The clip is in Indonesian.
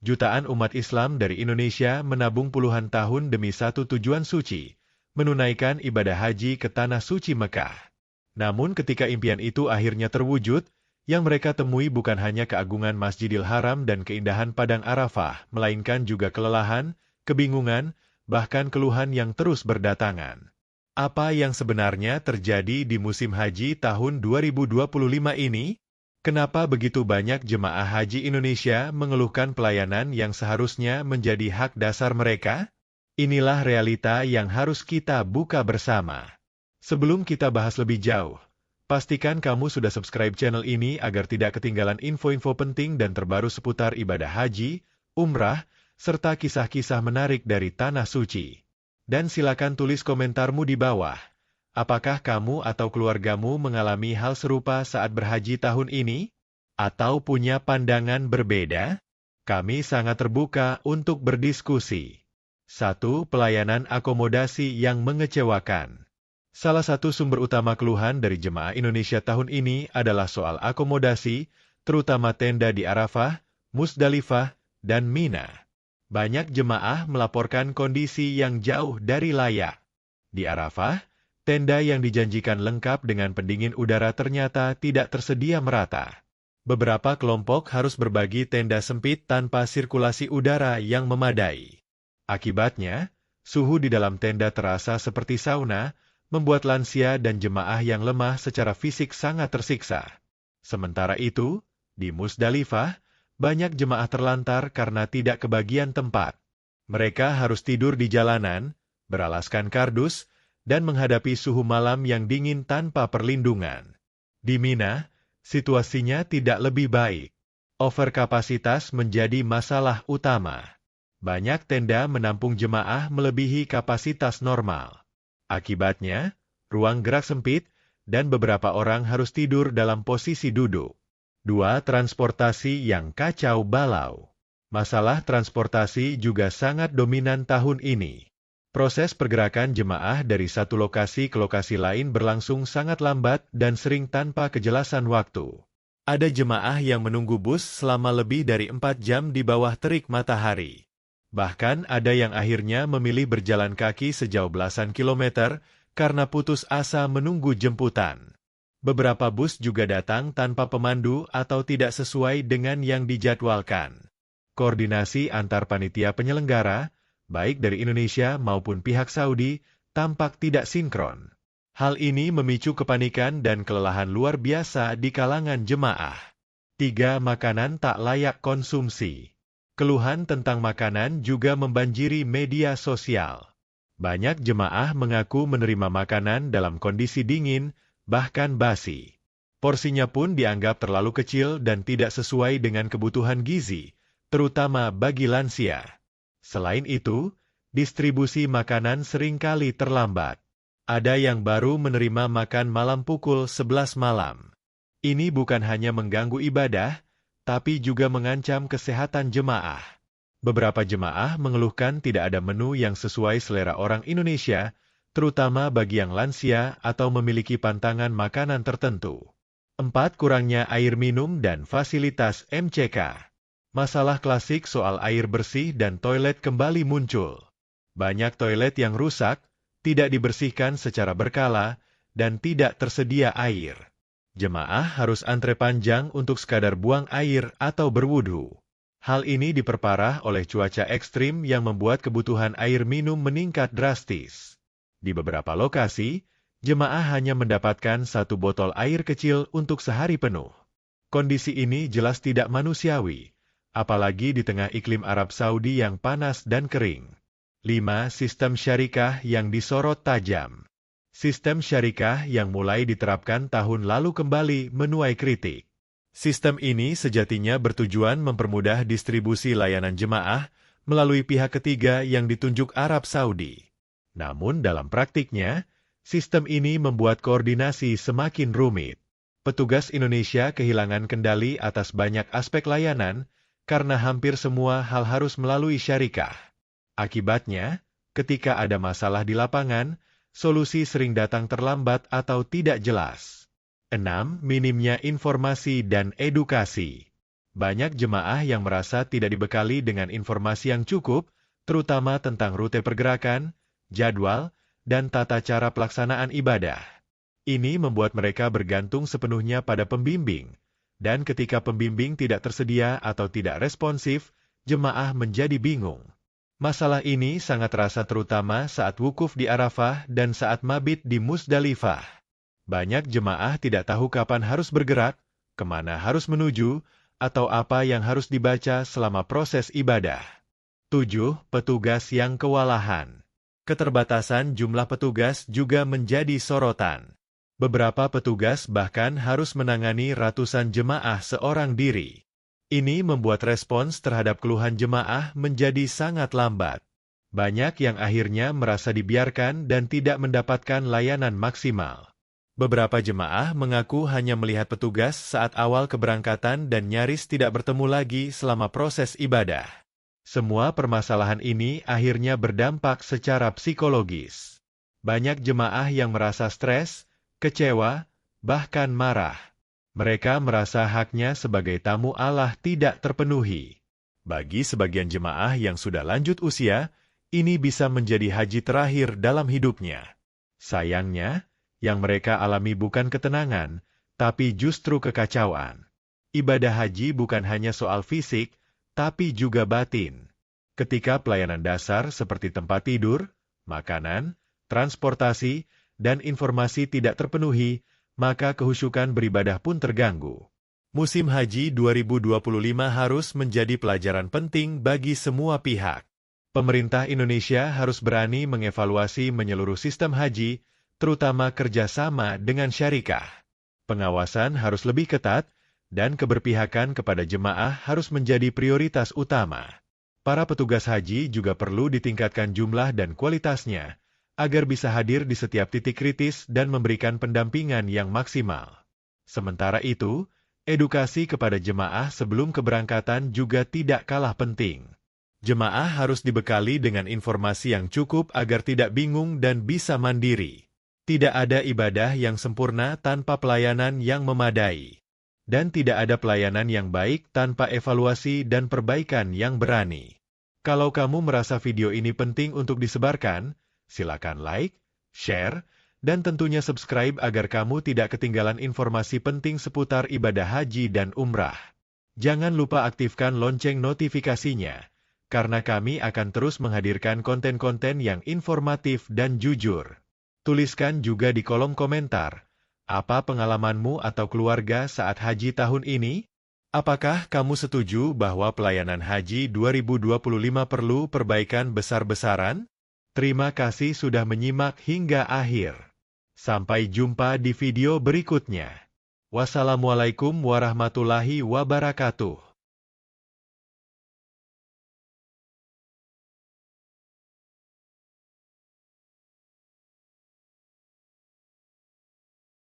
Jutaan umat Islam dari Indonesia menabung puluhan tahun demi satu tujuan suci, menunaikan ibadah haji ke Tanah Suci Mekah. Namun ketika impian itu akhirnya terwujud, yang mereka temui bukan hanya keagungan Masjidil Haram dan keindahan Padang Arafah, melainkan juga kelelahan, kebingungan, bahkan keluhan yang terus berdatangan. Apa yang sebenarnya terjadi di musim haji tahun 2025 ini? Kenapa begitu banyak jemaah haji Indonesia mengeluhkan pelayanan yang seharusnya menjadi hak dasar mereka? Inilah realita yang harus kita buka bersama. Sebelum kita bahas lebih jauh, pastikan kamu sudah subscribe channel ini agar tidak ketinggalan info-info penting dan terbaru seputar ibadah haji, umrah, serta kisah-kisah menarik dari Tanah Suci. Dan silakan tulis komentarmu di bawah. Apakah kamu atau keluargamu mengalami hal serupa saat berhaji tahun ini? Atau punya pandangan berbeda? Kami sangat terbuka untuk berdiskusi. 1. Pelayanan akomodasi yang mengecewakan. Salah satu sumber utama keluhan dari jemaah Indonesia tahun ini adalah soal akomodasi, terutama tenda di Arafah, Musdalifah, dan Mina. Banyak jemaah melaporkan kondisi yang jauh dari layak. Di Arafah, tenda yang dijanjikan lengkap dengan pendingin udara ternyata tidak tersedia merata. Beberapa kelompok harus berbagi tenda sempit tanpa sirkulasi udara yang memadai. Akibatnya, suhu di dalam tenda terasa seperti sauna, membuat lansia dan jemaah yang lemah secara fisik sangat tersiksa. Sementara itu, di Musdalifah, banyak jemaah terlantar karena tidak kebagian tempat. Mereka harus tidur di jalanan, beralaskan kardus, dan menghadapi suhu malam yang dingin tanpa perlindungan. Di Mina, situasinya tidak lebih baik. Overkapasitas menjadi masalah utama. Banyak tenda menampung jemaah melebihi kapasitas normal. Akibatnya, ruang gerak sempit, dan beberapa orang harus tidur dalam posisi duduk. 2. Transportasi yang kacau balau. Masalah transportasi juga sangat dominan tahun ini. Proses pergerakan jemaah dari satu lokasi ke lokasi lain berlangsung sangat lambat dan sering tanpa kejelasan waktu. Ada jemaah yang menunggu bus selama lebih dari 4 jam di bawah terik matahari. Bahkan ada yang akhirnya memilih berjalan kaki sejauh belasan kilometer karena putus asa menunggu jemputan. Beberapa bus juga datang tanpa pemandu atau tidak sesuai dengan yang dijadwalkan. Koordinasi antar panitia penyelenggara, baik dari Indonesia maupun pihak Saudi, tampak tidak sinkron. Hal ini memicu kepanikan dan kelelahan luar biasa di kalangan jemaah. 3. Makanan tak layak konsumsi. Keluhan tentang makanan juga membanjiri media sosial. Banyak jemaah mengaku menerima makanan dalam kondisi dingin, bahkan basi. Porsinya pun dianggap terlalu kecil dan tidak sesuai dengan kebutuhan gizi, terutama bagi lansia. Selain itu, distribusi makanan seringkali terlambat. Ada yang baru menerima makan malam pukul 11 malam. Ini bukan hanya mengganggu ibadah, tapi juga mengancam kesehatan jemaah. Beberapa jemaah mengeluhkan tidak ada menu yang sesuai selera orang Indonesia, terutama bagi yang lansia atau memiliki pantangan makanan tertentu. 4. Kurangnya air minum dan fasilitas MCK. Masalah klasik soal air bersih dan toilet kembali muncul. Banyak toilet yang rusak, tidak dibersihkan secara berkala, dan tidak tersedia air. Jemaah harus antre panjang untuk sekadar buang air atau berwudu. Hal ini diperparah oleh cuaca ekstrim yang membuat kebutuhan air minum meningkat drastis. Di beberapa lokasi, jemaah hanya mendapatkan 1 botol air kecil untuk sehari penuh. Kondisi ini jelas tidak manusiawi, apalagi di tengah iklim Arab Saudi yang panas dan kering. 5. Sistem syarikah yang disorot tajam. Sistem syarikah yang mulai diterapkan tahun lalu kembali menuai kritik. Sistem ini sejatinya bertujuan mempermudah distribusi layanan jemaah melalui pihak ketiga yang ditunjuk Arab Saudi. Namun dalam praktiknya, sistem ini membuat koordinasi semakin rumit. Petugas Indonesia kehilangan kendali atas banyak aspek layanan, karena hampir semua hal harus melalui syarikah. Akibatnya, ketika ada masalah di lapangan, solusi sering datang terlambat atau tidak jelas. 6. Minimnya informasi dan edukasi. Banyak jemaah yang merasa tidak dibekali dengan informasi yang cukup, terutama tentang rute pergerakan, jadwal, dan tata cara pelaksanaan ibadah. Ini membuat mereka bergantung sepenuhnya pada pembimbing, dan ketika pembimbing tidak tersedia atau tidak responsif, jemaah menjadi bingung. Masalah ini sangat terasa terutama saat wukuf di Arafah dan saat mabit di Musdalifah. Banyak jemaah tidak tahu kapan harus bergerak, kemana harus menuju, atau apa yang harus dibaca selama proses ibadah. 7. Petugas yang kewalahan. Keterbatasan jumlah petugas juga menjadi sorotan. Beberapa petugas bahkan harus menangani ratusan jemaah seorang diri. Ini membuat respons terhadap keluhan jemaah menjadi sangat lambat. Banyak yang akhirnya merasa dibiarkan dan tidak mendapatkan layanan maksimal. Beberapa jemaah mengaku hanya melihat petugas saat awal keberangkatan dan nyaris tidak bertemu lagi selama proses ibadah. Semua permasalahan ini akhirnya berdampak secara psikologis. Banyak jemaah yang merasa stres, kecewa, bahkan marah. Mereka merasa haknya sebagai tamu Allah tidak terpenuhi. Bagi sebagian jemaah yang sudah lanjut usia, ini bisa menjadi haji terakhir dalam hidupnya. Sayangnya, yang mereka alami bukan ketenangan, tapi justru kekacauan. Ibadah haji bukan hanya soal fisik, tapi juga batin. Ketika pelayanan dasar seperti tempat tidur, makanan, transportasi, dan informasi tidak terpenuhi, maka kehusyukan beribadah pun terganggu. Musim Haji 2025 harus menjadi pelajaran penting bagi semua pihak. Pemerintah Indonesia harus berani mengevaluasi menyeluruh sistem haji, terutama kerjasama dengan syarikah. Pengawasan harus lebih ketat, dan keberpihakan kepada jemaah harus menjadi prioritas utama. Para petugas haji juga perlu ditingkatkan jumlah dan kualitasnya, agar bisa hadir di setiap titik kritis dan memberikan pendampingan yang maksimal. Sementara itu, edukasi kepada jemaah sebelum keberangkatan juga tidak kalah penting. Jemaah harus dibekali dengan informasi yang cukup agar tidak bingung dan bisa mandiri. Tidak ada ibadah yang sempurna tanpa pelayanan yang memadai. Dan tidak ada pelayanan yang baik tanpa evaluasi dan perbaikan yang berani. Kalau kamu merasa video ini penting untuk disebarkan, silakan like, share, dan tentunya subscribe agar kamu tidak ketinggalan informasi penting seputar ibadah haji dan umrah. Jangan lupa aktifkan lonceng notifikasinya, karena kami akan terus menghadirkan konten-konten yang informatif dan jujur. Tuliskan juga di kolom komentar, apa pengalamanmu atau keluarga saat haji tahun ini? Apakah kamu setuju bahwa pelayanan haji 2025 perlu perbaikan besar-besaran? Terima kasih sudah menyimak hingga akhir. Sampai jumpa di video berikutnya. Wassalamualaikum warahmatullahi wabarakatuh.